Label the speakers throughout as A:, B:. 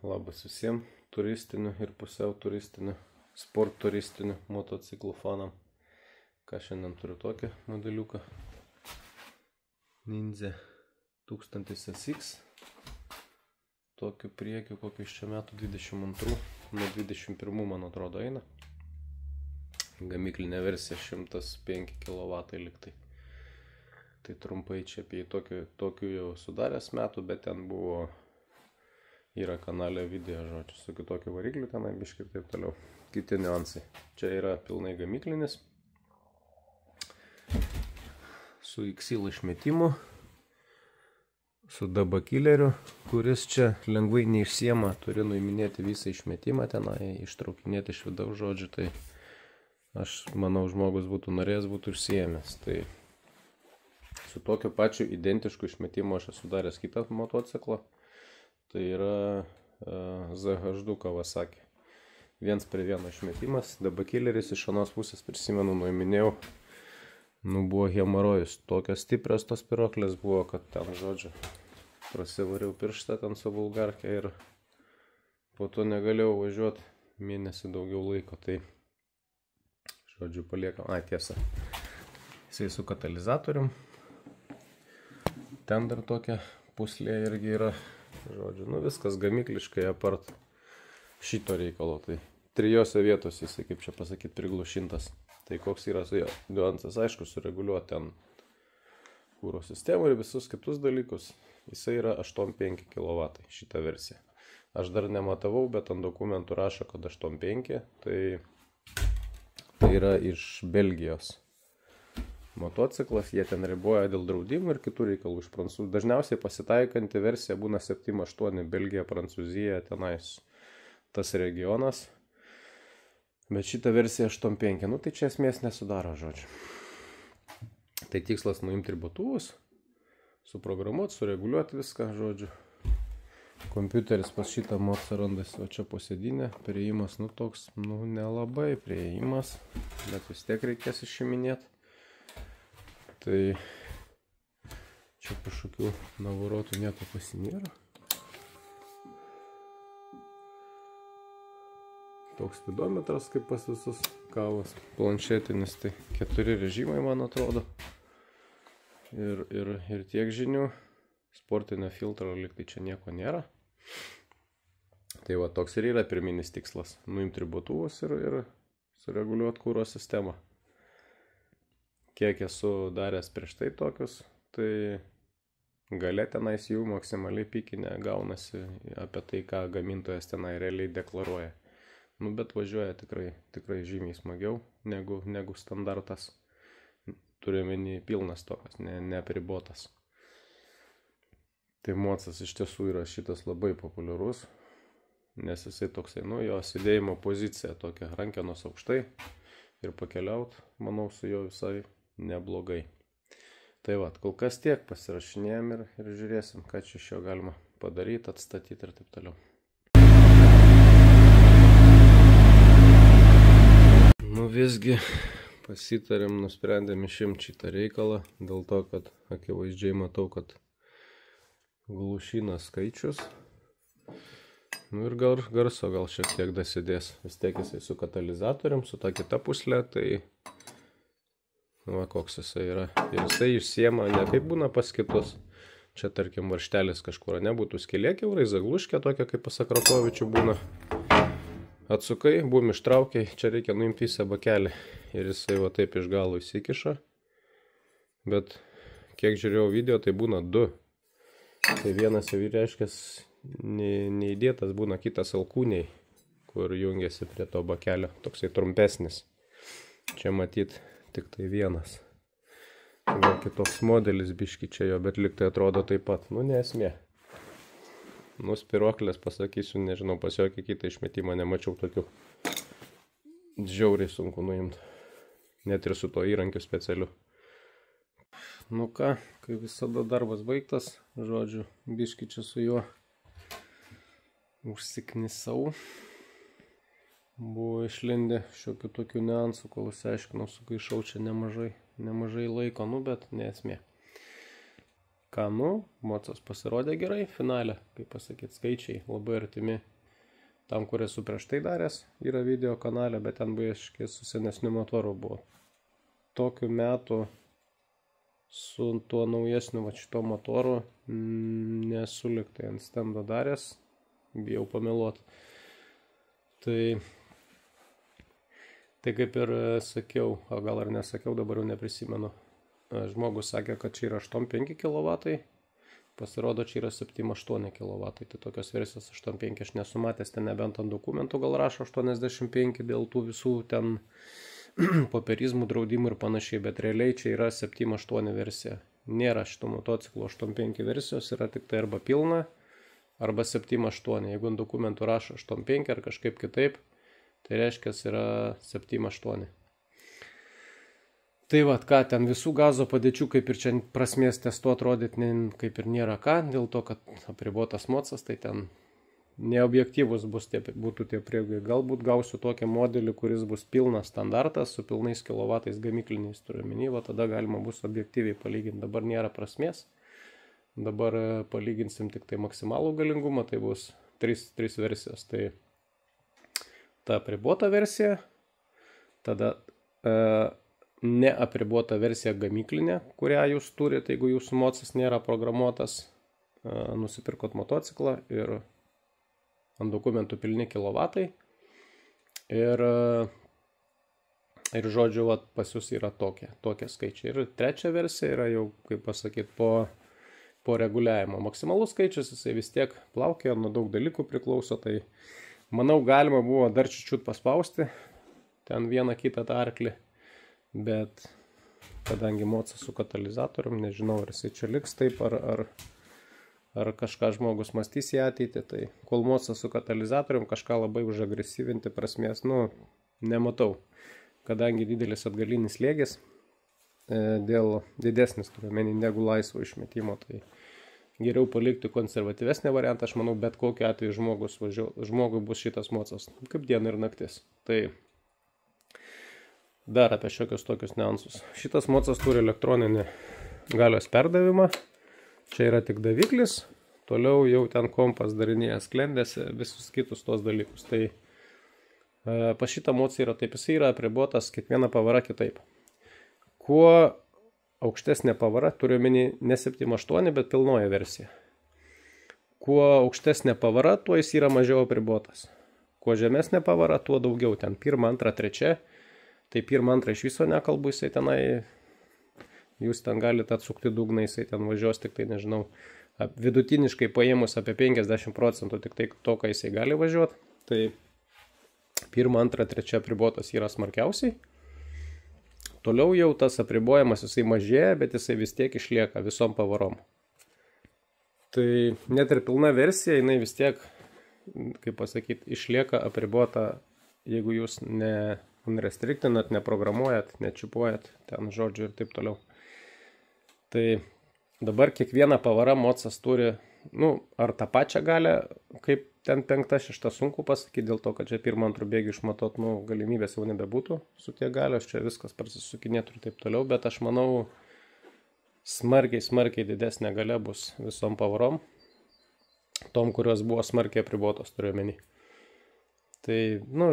A: Labas visiems turistinių ir pusiau turistinių, sport turistinių motociklų fanam. Ką šiandien turiu tokį modeliuką. Ninja 1000 SX. Tokiu priekiu, kokiu iš čia metų 22, nuo 21 man atrodo eina. Gamyklinė versija 105 kW liktai. Tai trumpai čia apie tokiu jau sudaręs metų, bet ten buvo, yra kanale video, žodžiu, su kitokiu varikliu tenai biškai ir taip toliau. Kiti niuansai. Čia yra pilnai gamyklinis. Su XL išmetimu. Su DB killeriu, kuris čia lengvai neišsiema. Turi nuiminėti visą išmetimą tenai, ištraukinėti iš vidaus, žodžiu. Tai aš manau, žmogus būtų norėjęs, būtų išsiėmęs. Tai su tokiu pačiu identišku išmetimu aš esu daręs kitą motociklą. Tai yra ZH2 Kawasaki. 1:1 išmetimas. DB killeris iš anos pusės, prisimenu, nuiminėjau. Buvo hemorojus. Tokios stiprios tos spiroklės buvo, kad ten, žodžiu, prasivariau pirštą ten su bulgarkė ir po to negalėjau važiuoti mėnesį daugiau laiko. Tai, žodžiu, paliekam. Tiesa. Jisai su katalizatorium. Ten dar tokia puslė irgi yra. Žodžiu, viskas gamykliškai apart šito reikalo. Tai 3 vietose jisai, kaip čia pasakyti, priglušintas. Tai koks yra su jo niuansas, aišku, sureguliuoti ten kūro sistemą ir visus kitus dalykus. Jisai yra 8,5 kW šitą versiją. Aš dar nematavau, bet ant dokumentų rašo, kad 8,5. Tai yra iš Belgijos motociklas. Jie ten riboja dėl draudimų ir kitų reikalų iš Prancūzijos. Dažniausiai pasitaikanti versija būna 7-8, Belgija, Prancūzija, tenais tas regionas. Bet šitą versiją 8,5, tai čia esmės nesudaro, žodžiu. Tai tikslas nuimti ribotuvus, suprogramuoti, sureguliuoti viską, žodžiu. Kompiuteris pas šitą modsą randasi, o čia posėdinė, priėjimas, toks, nelabai priėjimas, bet vis tiek reikės išiminėti. Tai čia kažkokių navarotų nieko pasinėra. Toks spidometras kaip pas visus kavos, planšetinis, tai 4 režimai, man atrodo. Ir tiek žinių. Sportinio filtro liktai čia nieko nėra. Tai va, toks ir yra pirminis tikslas. Nuimti ribotuvus ir sureguliuoti kūro sistemą. Kiek esu daręs prieš tai tokius, tai gale tenais jų maksimaliai pikinė gaunasi apie tai, ką gamintojas tenai realiai deklaruoja. Bet važiuoja tikrai žymiai smagiau negu standartas. Turiuomenį pilnas tokas, neapribotas. Tai modsas iš tiesų yra šitas labai populiarus, nes jisai toksai, jo sėdėjimo pozicija tokia, rankenos aukštai ir pakeliaut, manau, su jo visai neblogai. Tai va, kol kas tiek, pasirašinėjom ir žiūrėsim, ką čia iš jo galima padaryti, atstatyti ir taip toliau. Visgi pasitarėm, nusprendėm išimti šitą reikalą, dėl to, kad akivaizdžiai matau, kad glušinas skaičius. Ir garso gal šiek tiek dasidės. Vis tiek jisai su katalizatorium, su ta kita puslė, tai va koks jisai yra. Ir jisai išsiema ne kaip būna pas kitus. Čia tarkim varžtelis kažkur nebūtų skylė kiaurai, zagluškė tokia kaip pas Akrapovičių būna. Atsukai, buvom ištraukiai, čia reikia nuimti visą bakelį ir jisai va taip iš galo įsikiša. Bet kiek žiūrėjau video, tai būna 2. Tai vienas jau reiškia neįdėtas, būna kitas alkūniai, kur jungiasi prie to bakelio, toksai trumpesnis. Čia matyt tik tai vienas. Gal kitoks modelis biški čia jo, bet liktai atrodo taip pat, nesmė. Spiroklės, pasakysiu, nežinau, pas jokį kitą išmetimą nemačiau tokių. Žiauriai sunku nuimti. Net ir su to įrankiu specialiu. Ką, kai visada darbas baigtas, žodžiu, biški čia su juo užsiknisau. Buvo išlindę šiokių tokių niuansų, kol išsiaiškinau, sugaišau čia nemažai laiko, bet nesmė. Modsas pasirodė gerai finale, kaip pasakyti, skaičiai labai artimi tam, kur esu prieš tai daręs, yra video kanale, bet ten biškai su senesniu motoru buvo. Tokiu metu su tuo naujesniu šito motoru nesu liktai ant stendo daręs, bijau pameluot. Tai kaip ir sakiau, o gal ir nesakiau, dabar jau neprisimenu. Žmogus sakė, kad čia yra 8,5 kW, pasirodo, čia yra 7,8 kW. Tai tokios versijos 8,5 aš nesu matęs, ten nebent ant dokumentų gal rašo 85 dėl tų visų ten popierizmų, draudimų ir panašiai, bet realiai čia yra 7,8 versija. Nėra šito motociklo 8,5 versijos, yra tik tai arba pilna, arba 7,8. Jeigu ant dokumentų rašo 8,5 ar kažkaip kitaip, tai reiškia yra 7,8. Tai vat, ką ten visų gazo padėčių, kaip ir čia prasmės testuoti rodyti, kaip ir nėra ką, dėl to, kad apribotas mocas, tai ten neobjektyvus būtų tie priegai. Galbūt gausiu tokį modelį, kuris bus pilnas standartas, su pilnais kilovatais gamikliniais turiuomenį, va tada galima bus objektyviai palyginti. Dabar nėra prasmės. Dabar palyginsim tik tai maksimalų galingumą, tai bus 3 versijos. Tai ta apribota versija, tada neapribota versija gamyklinė, kurią jūs turite, jeigu jūsų mocas nėra programuotas, nusipirkot motociklą ir ant dokumentų pilni kilovatai. Ir žodžiu, vat, pas jūs yra tokie skaičiai. Ir trečia versija yra jau, kaip pasakyti, po reguliavimo. Maksimalus skaičius, jisai vis tiek plaukė, nuo daug dalykų priklauso, tai manau, galima buvo dar čiut paspausti ten vieną kitą tą arklį, bet kadangi mocas su katalizatorium, nežinau, ar jisai čia liks taip, ar kažką žmogus mąstys į ateitį, tai kol mocas su katalizatorium kažką labai užagresyvinti prasmės, nematau, kadangi didelis atgalinis slėgis, dėl didesnis turiuomenį negu laisvo išmetimo, tai geriau palikti konservatyvesnį variantą, aš manau, bet kokiu atveju žmogui bus šitas mocas, kaip diena ir naktis. Tai dar apie šiokius tokius niuansus. Šitas mocas turi elektroninį galios perdavimą, čia yra tik daviklis, toliau jau ten kompas darinėja sklendėse, visus kitus tos dalykus. Tai pas šitą mocą yra taip, jis yra apribotas kiekviena pavara kitaip. Kuo aukštesnė pavara, turiu omeny ne 7,8, bet pilnoja versija. Kuo aukštesnė pavara, tuo jis yra mažiau apribotas. Kuo žemesnė pavara, tuo daugiau. Ten 1, 2, 3. Tai 1, 2 iš viso nekalbu, jisai tenai, jūs ten galite atsukti dugną, jisai ten važiuos tik tai, nežinau, vidutiniškai paėmus apie 50% tik tai to, ką jisai gali važiuoti. Tai 1, 2, 3 apribotas yra smarkiausiai. Toliau jau tas apribojimas jisai mažėja, bet jisai vis tiek išlieka visom pavarom. Tai net ir pilna versija, jinai vis tiek, kaip pasakyti, išlieka apribota, jeigu jūs nerestriktinat, neprogramuojat, nečipuojat, ten žodžiu ir taip toliau. Tai dabar kiekviena pavara mocas turi, ar tą pačią galę, kaip ten 5, 6 sunku pasakyti, dėl to, kad čia 1, 2 bėgių išmatot, galimybės jau nebebūtų su tie galios, čia viskas prasisukinėtų ir taip toliau, bet aš manau, smarkiai didesnė galia bus visom pavarom, tom, kurios buvo smarkiai apribotos, turiu omeny. Tai,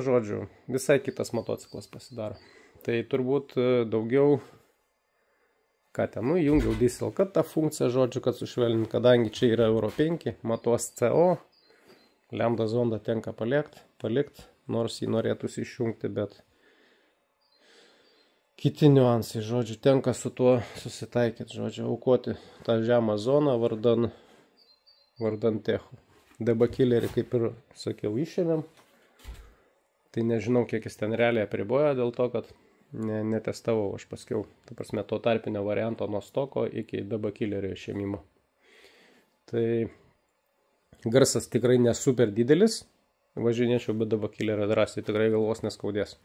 A: žodžiu, visai kitas motociklas pasidaro. Tai turbūt daugiau, ką ten, įjungiau diesel, kad tą funkciją, žodžiu, kad sušvelnint, kadangi čia yra Euro 5, matuos CO, lambda zondą tenka palikt, nors jį norėtųsi išjungti, bet kiti niuansai, žodžiu, tenka su tuo susitaikyti, žodžiu, aukoti tą žemą zoną vardan techų. Debakillerį, kaip ir sakiau, išėmėm. Tai nežinau, kiek jis ten realiai apriboja, dėl to, kad netestavau aš paskiau, ta prasme, to tarpinio varianto nuo stoko iki debakillerio išėmimo. Tai garsas tikrai nesuper didelis, važinėčiau be debakillerio drąsiai, tikrai galvos neskaudės.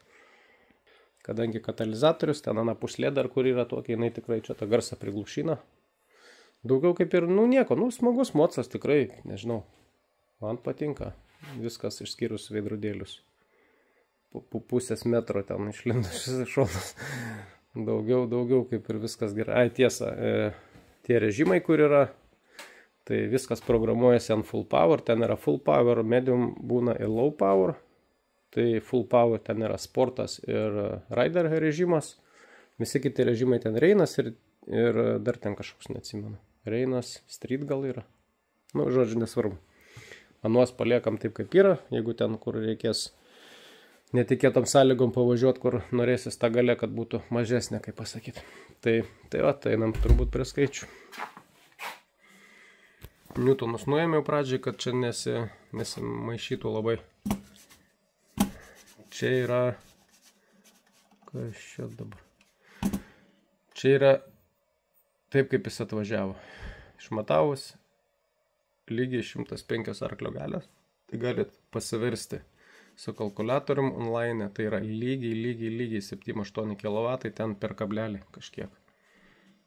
A: Kadangi katalizatorius, ten ana puslė dar, kur yra tokia, jinai tikrai čia tą garsą priglušina. Daugiau kaip ir, nieko, smagus mocas tikrai, nežinau, man patinka viskas išskyrus veidrodėlius. Pusės metro ten išlindušis šonas. Daugiau kaip ir viskas gerai. Tiesa, tie režimai, kur yra, Tai viskas programuojasi ant full power, ten yra full power, medium būna ir low power. Tai full power ten yra sportas ir rider režimas. Visi kiti režimai ten reinas ir dar ten kažkoks neatsimenu. Reinas, street gal yra. Nu, žodžiu, nesvarbu. Anuos paliekam taip kaip yra, jeigu ten, kur reikės netikėtom sąlygom pavažiuoti, kur norėsis tą galę, kad būtų mažesnė, kaip pasakyti. Tai einam turbūt prie skaičių. Newtonus nuėmiau pradžiai, kad čia nesimaišytų labai. Čia yra... Kas čia dabar? Čia yra taip, kaip jis atvažiavo. Išmatavus lygiai 105 arklio galios. Tai galit pasiversti su kalkuliatorium online. Tai yra lygiai 7-8 kW ten per kablelį kažkiek.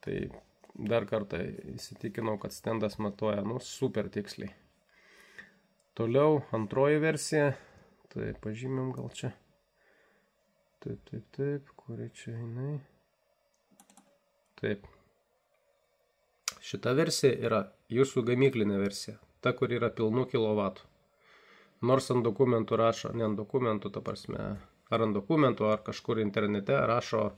A: Tai dar kartą įsitikinau, kad stendas matuoja, super tiksliai. Toliau antroji versija. Tai pažymėm gal čia. Taip, kuri čia jinai. Taip. Šita versija yra jūsų gamyklinė versija. Ta, kur yra pilnų kilovatų. Nors ant dokumentų rašo, ne ant dokumentų, ta prasme, ar ant dokumentų, ar kažkur internete rašo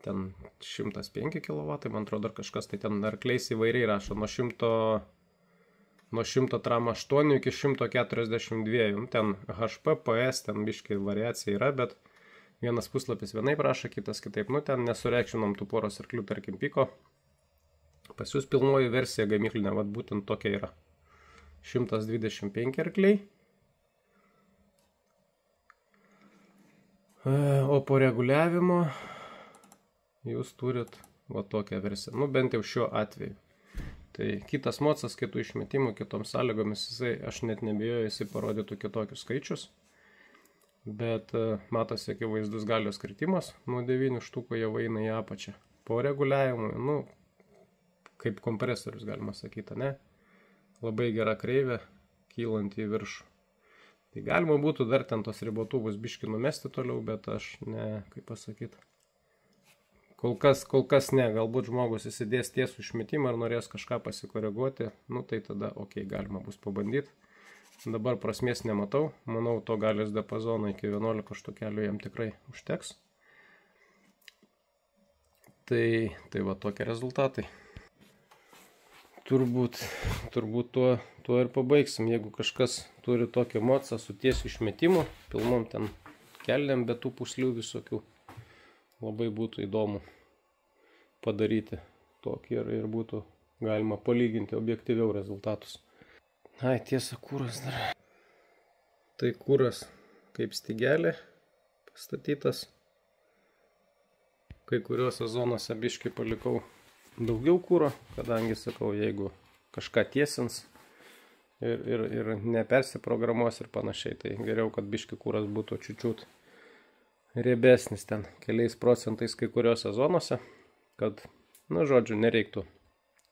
A: ten 105 kW, man atrodo, dar kažkas, tai ten arkliais įvairiai rašo, nuo 100 tram 8 iki 142, ten HP, PS, ten biškai variacija yra, bet vienas puslapis vienaip rašo, kitas kitaip, ten nesureikšinom tų poros arklių, tarkim, piko. Pas jūs pilnoji versija gamyklinė, būtent tokia yra. 125 arkliai. O po reguliavimo jūs turit tokią versiją. Bent jau šiuo atveju. Tai kitas mocas, kitų išmetimų, kitoms sąlygomis, aš net nebijoju, jisai parodytų kitokius skaičius. Bet matosi akivaizdus galios kritimas. Nuo 9 štukų jau eina į apačią. Po reguliavimui, kaip kompresorius galima sakyti, ne? Labai gera kreivė, kylant į viršų. Tai galima būtų dar ten tos ribotuvus biškį numesti toliau, bet aš ne, kaip pasakyti. Kol kas ne, galbūt žmogus įsidės tiesų išmetimą ir norės kažką pasikoreguoti, tai tada galima bus pabandyti. Dabar prasmės nematau, manau to galios diapazono iki 11 štukelių jam tikrai užteks. Tai tokie rezultatai. Turbūt tuo ir pabaigsim. Jeigu kažkas turi tokį mocą su tiesiu išmetimu, pilnom ten kelniam, bet tų puslių visokių, labai būtų įdomu padaryti tokį ir būtų galima palyginti objektyviau rezultatus. Tiesa, kūras dar. Tai kūras kaip stygelė pastatytas. Kai kuriuose zonose biškai palikau daugiau kūro, kadangi, sakau, jeigu kažką tiesins ir nepersiprogramuos ir panašiai, tai geriau, kad biškai kūras būtų čiučiut riebesnis ten keliais procentais kai kuriuose zonose, kad, žodžiu,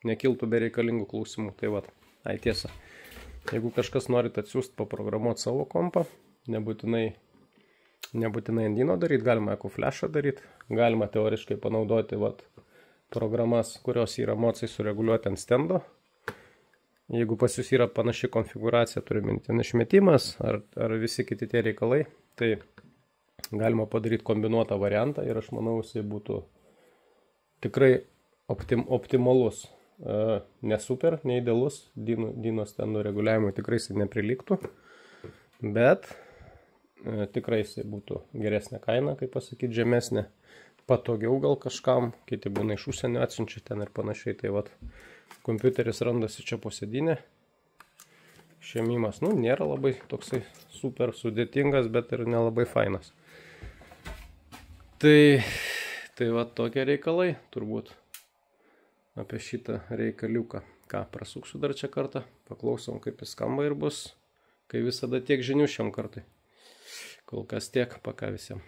A: nekiltų bereikalingų klausimų. Tai tiesa, jeigu kažkas norit atsiųsti paprogramuoti savo kompą, nebūtinai Endino daryti, galima EcoFlash'ą daryti, galima teoriškai panaudoti programas, kurios yra mocai sureguliuoti ant stendo. Jeigu pas jūs yra panaši konfiguracija, turi minti išmetimas ar visi kiti tie reikalai, tai galima padaryti kombinuotą variantą ir aš manau, jisai būtų tikrai optimalus. Ne super, ne idealus, Dino stendo reguliavimui tikrai jisai neprilygtų, bet tikrai jisai būtų geresnė kaina, kaip pasakyti, žemesnė, patogiau gal kažkam, kiti būna iš užsienio atsiunčia ten ir panašiai. Tai kompiuteris randasi čia po sėdynė. Šėmimas, nėra labai toksai super sudėtingas, bet ir nelabai fainas. Tai tokie reikalai, turbūt apie šitą reikaliuką. Prasuksiu dar čia kartą, paklausom, kaip jis skamba ir bus, kai visada tiek žinių šiam kartui. Kol kas tiek, paka visiems.